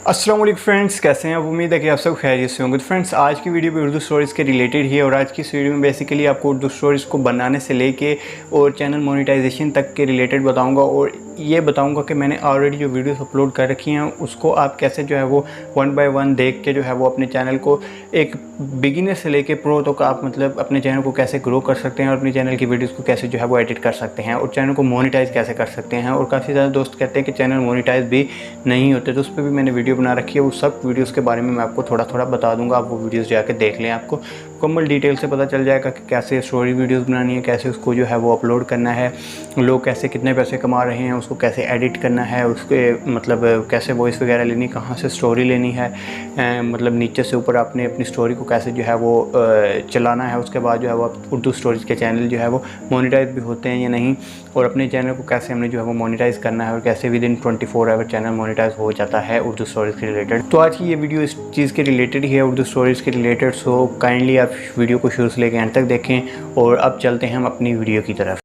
अस्सलाम वालेकुम फ्रेंड्स, कैसे हैं आप? उम्मीद है कि आप सब खैरियत से होंगे। तो फ्रेंड्स, आज की वीडियो भी उर्दू स्टोरीज़ के रिलेटेड ही है और आज की इस वीडियो में बेसिकली आपको उर्दू स्टोरीज़ को बनाने से लेके और चैनल मोनेटाइजेशन तक के रिलेटेड बताऊंगा और ये बताऊंगा कि मैंने ऑलरेडी जो वीडियोस अपलोड कर रखी हैं उसको आप कैसे जो है वो 1 बाय 1 देख के जो है वो अपने चैनल को एक बिगिनर से लेके प्रो तक आप मतलब अपने चैनल को कैसे ग्रो कर सकते हैं और अपने चैनल की वीडियोस को कैसे जो है वो एडिट कर सकते हैं और चैनल को मोनेटाइज कैसे कर सकते हैं। और काफ़ी ज़्यादा दोस्त कहते हैं कि चैनल मोनेटाइज भी नहीं होते, तो उस पर भी मैंने वीडियो बना रखी है। उस सब वीडियोस के बारे में मैं आपको थोड़ा थोड़ा बता दूंगा, आप वो वीडियोस जाके देख लें, आपको मुकम्मल डिटेल से पता चल जाएगा कि कैसे स्टोरी वीडियोस बनानी है, कैसे उसको जो है वो अपलोड करना है, लोग कैसे कितने पैसे कमा रहे हैं, उसको कैसे एडिट करना है, उसके मतलब कैसे वॉइस वगैरह लेनी, कहाँ से स्टोरी लेनी है, मतलब नीचे से ऊपर आपने अपनी स्टोरी को कैसे जो है वो चलाना है। उसके बाद जो है वो उर्दू स्टोरीज़ के चैनल जो है वो मोनेटाइज भी होते हैं या नहीं, और अपने चैनल को कैसे हमने जो है वो मोनेटाइज करना है और कैसे within 24 hour channel monetize हो जाता है उर्दू स्टोरीज़ के रिलेटेड। तो आज की ये वीडियो इस चीज़ के रिलेटेड ही है, उर्दू स्टोरीज़ के रिलेटेड। सो काइंडली आप वीडियो को शुरू से लेकर एंड तक देखें और अब चलते हैं हम अपनी वीडियो की तरफ।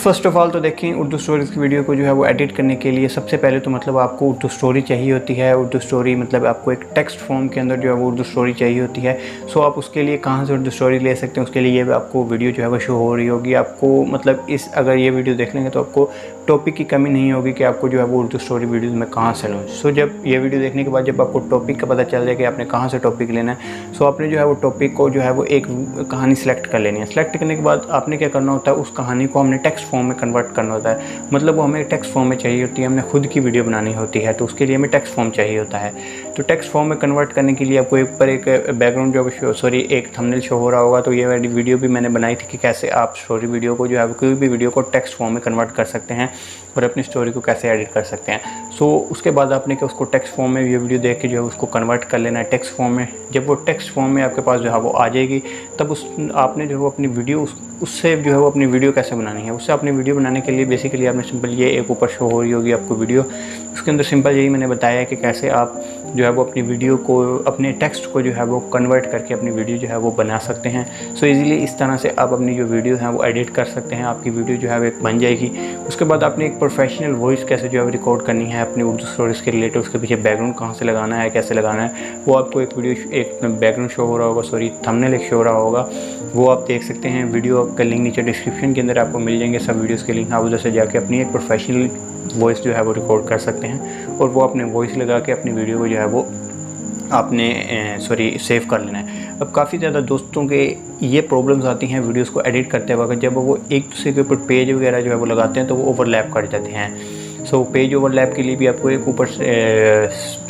फर्स्ट ऑफ़ ऑल तो देखें, उर्दू स्टोरीज़ की वीडियो को जो है वो एडिट करने के लिए सबसे पहले तो मतलब आपको उर्दू स्टोरी चाहिए होती है। उर्दू स्टोरी मतलब आपको एक टेक्स्ट फॉर्म के अंदर जो है वो उर्दू स्टोरी चाहिए होती है। सो आप उसके लिए कहाँ से उर्दू स्टोरी ले सकते हैं, उसके लिए ये आपको वीडियो जो है वो शो हो रही होगी। आपको मतलब अगर ये वीडियो देख लेंगे तो आपको टॉपिक की कमी नहीं होगी कि आपको जो है वो उर्दू स्टोरी वीडियोज़ में कहाँ से लूँ। सो जब ये वीडियो देखने के बाद जब आपको टॉपिक का पता चल जाए कि आपने कहाँ से टॉपिक लेना है, सो आपने जो है वो टॉपिक को जो है वो एक कहानी सेलेक्ट कर लेनी है। सेलेक्ट करने के बाद आपने क्या करना होता है, उस कहानी को हमने टेक्स्ट फॉर्म में कन्वर्ट करना होता है। मतलब वो हमें टेक्स्ट फॉर्म में चाहिए होती है, हमने खुद की वीडियो बनानी होती है, तो उसके लिए हमें टेक्स्ट फॉर्म चाहिए होता है। तो टेक्स्ट फॉर्म में कन्वर्ट करने के लिए आपको ऊपर एक बैकग्राउंड जो एक थंबनेल शो हो रहा होगा। तो ये वाली वीडियो भी मैंने बनाई थी कि कैसे आप स्टोरी वीडियो को जो है कोई भी वीडियो को टेक्स्ट फॉर्म में कन्वर्ट कर सकते हैं और अपनी स्टोरी को कैसे एडिट कर सकते हैं। सो उसके बाद आपने क्या उसको टेक्स्ट फॉर्म में ये वीडियो देख के जो है उसको कन्वर्ट कर लेना है टेक्स्ट फॉर्म में। जब वो टेक्स्ट फॉर्म में आपके पास जो है वो आ जाएगी, तब आपने जो है वो अपनी वीडियो उससे जो है वो अपनी वीडियो कैसे बनानी है। उससे अपनी वीडियो बनाने के लिए बेसिकली आपने सिंपल ये एक ऊपर शो हो रही होगी आपको वीडियो, उसके अंदर सिंपल यही मैंने बताया है कि कैसे आप जो है वो अपनी वीडियो को अपने टेक्स्ट को जो है वो कन्वर्ट करके अपनी वीडियो जो है वो बना सकते हैं। सो इजीली इस तरह से आप अपनी जो वीडियो है वो एडिट कर सकते हैं, आपकी वीडियो जो है वो एक बन जाएगी। उसके बाद आपने एक प्रोफेशनल वॉइस कैसे जो है रिकॉर्ड करनी है अपनी उर्दू स्टोरीज़ के रिलेटेड, उसके पीछे बैकग्राउंड कहाँ से लगाना है, कैसे लगाना है, वो आपको एक बैकग्राउंड शो हो रहा होगा, थंबनेल एक शो हो रहा होगा, वो आप देख सकते हैं। वीडियो का लिंक नीचे डिस्क्रिप्शन के अंदर आपको मिल जाएंगे सब वीडियोज़ के लिंक। आप उधर से जाके अपनी एक प्रोफेशनल वॉइस जो है वो रिकॉर्ड कर सकते हैं और वो अपने वॉइस लगा के अपनी वीडियो को जो है वो आपने सेव कर लेना है। अब काफ़ी ज़्यादा दोस्तों के ये प्रॉब्लम्स आती हैं वीडियोस को एडिट करते वक्त, जब वो एक दूसरे के ऊपर पेज वगैरह जो है वो लगाते हैं तो वो ओवरलैप कर जाते हैं। सो पेज ओवरलैप के लिए भी आपको एक ऊपर से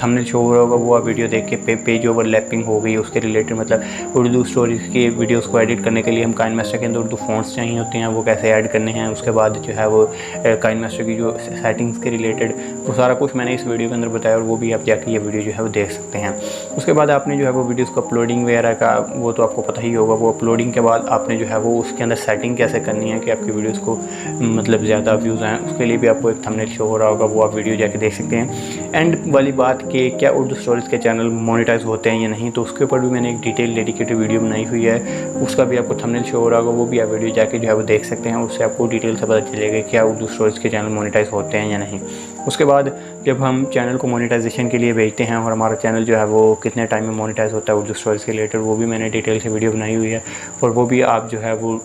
थंबनेल शो हो रहा होगा, वो आप वीडियो देख के पेज ओवरलैपिंग हो गई उसके रिलेटेड। मतलब उर्दू स्टोरीज़ की वीडियोस को एडिट करने के लिए हम काइनमास्टर के अंदर उर्दू फ़ॉन्ट्स चाहिए होते हैं, वो कैसे ऐड करने हैं। उसके बाद जो है वो काइनमास्टर की जो सेटिंग्स के रिलेटेड वो सारा कुछ मैंने इस वीडियो के अंदर बताया और वो भी आप जाके ये वीडियो जो है वो देख सकते हैं। उसके बाद आपने जो है वो वीडियोज़ को अपलोडिंग वगैरह का वो तो आपको पता ही होगा। वो अपलोडिंग के बाद आपने जो है वो उसके अंदर सेटिंग कैसे करनी है कि आपकी वीडियोज़ को मतलब ज़्यादा व्यूज़ आएँ, उसके लिए भी आपको एक थंबनेल शो हो रहा होगा, वो आप वीडियो जाके देख सकते हैं। एंड वाली बात कि क्या उर्दू स्टोरीज़ के चैनल मोनेटाइज होते हैं या नहीं, तो उसके ऊपर भी मैंने एक डिटेल डेडिकेटेड वीडियो बनाई हुई है, उसका भी आपको थंबनेल शो हो रहा होगा, वो भी आप वीडियो जाके जो है वो देख सकते हैं। उससे आपको डिटेल से पता चलेगा क्या उर्दू स्टोरीज़ के चैनल मोनेटाइज होते हैं या नहीं। उसके बाद जब हम चैनल को मोनेटाइजेशन के लिए भेजते हैं और हमारा चैनल जो है वो कितने टाइम में मोनेटाइज होता है उर्दू स्टोरीज़ के रिलेटेड, वो भी मैंने डिटेल से वीडियो बनाई हुई है और वो भी आप जो है वो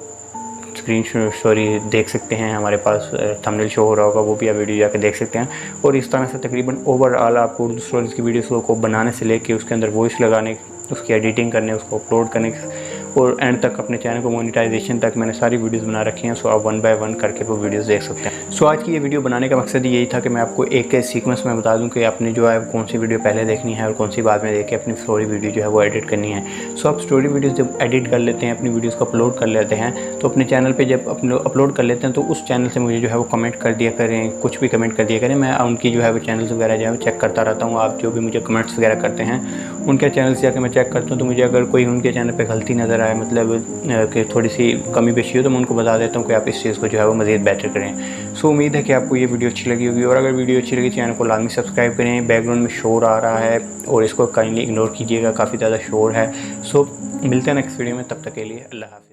स्क्रीन स्टोरी देख सकते हैं। हमारे पास थंबनेल शो हो रहा होगा, वो भी आप वीडियो जाके देख सकते हैं। और इस तरह से तकरीबन ओवरऑल आपको उर्दू स्टोरीज़ की वीडियोज़ को बनाने से लेके उसके अंदर वॉइस लगाने, उसकी एडिटिंग करने, उसको अपलोड करने और एंड तक अपने चैनल को मोनेटाइजेशन तक मैंने सारी वीडियोस बना रखी हैं। सो आप 1 बाय 1 करके वो वीडियोस देख सकते हैं। सो आज की ये वीडियो बनाने का मकसद यही था कि मैं आपको एक सीक्वेंस में बता दूं कि आपने जो है कौन सी वीडियो पहले देखनी है और कौन सी बाद में देख के अपनी स्टोरी वीडियो जो है वो एडिट करनी है। सो आप स्टोरी वीडियोज़ जब एडिट कर लेते हैं, अपनी वीडियोज़ को अपलोड कर लेते हैं, तो अपने चैनल पर जब अपलोड कर लेते हैं तो उस चैनल से मुझे जो है वो कमेंट कर दिया करें, कुछ भी कमेंट कर दिया करें। मैं उनकी जो है वो चैनल्स वगैरह जो है चेक करता रहता हूँ। आप जो भी मुझे कमेंट्स वगैरह करते हैं उनके चैनल से जाकर मैं चेक करता हूँ, तो मुझे अगर कोई उनके चैनल पे गलती नज़र आए, मतलब कि थोड़ी सी कमी पेशी हो, तो मैं उनको बता देता हूँ कि आप इस चीज़ को जो है वो मज़ीद बेहतर करें। सो उम्मीद है कि आपको ये वीडियो अच्छी लगी होगी और अगर वीडियो अच्छी लगी चैनल को लाजमी सब्सक्राइब करें। बैकग्राउंड में शोर आ रहा है और इसको काइंडली इग्नोर कीजिएगा, काफ़ी ज़्यादा शोर है। सो मिलते हैं नेक्स्ट वीडियो में, तब तक के लिए अल्लाह हाफ़िज़।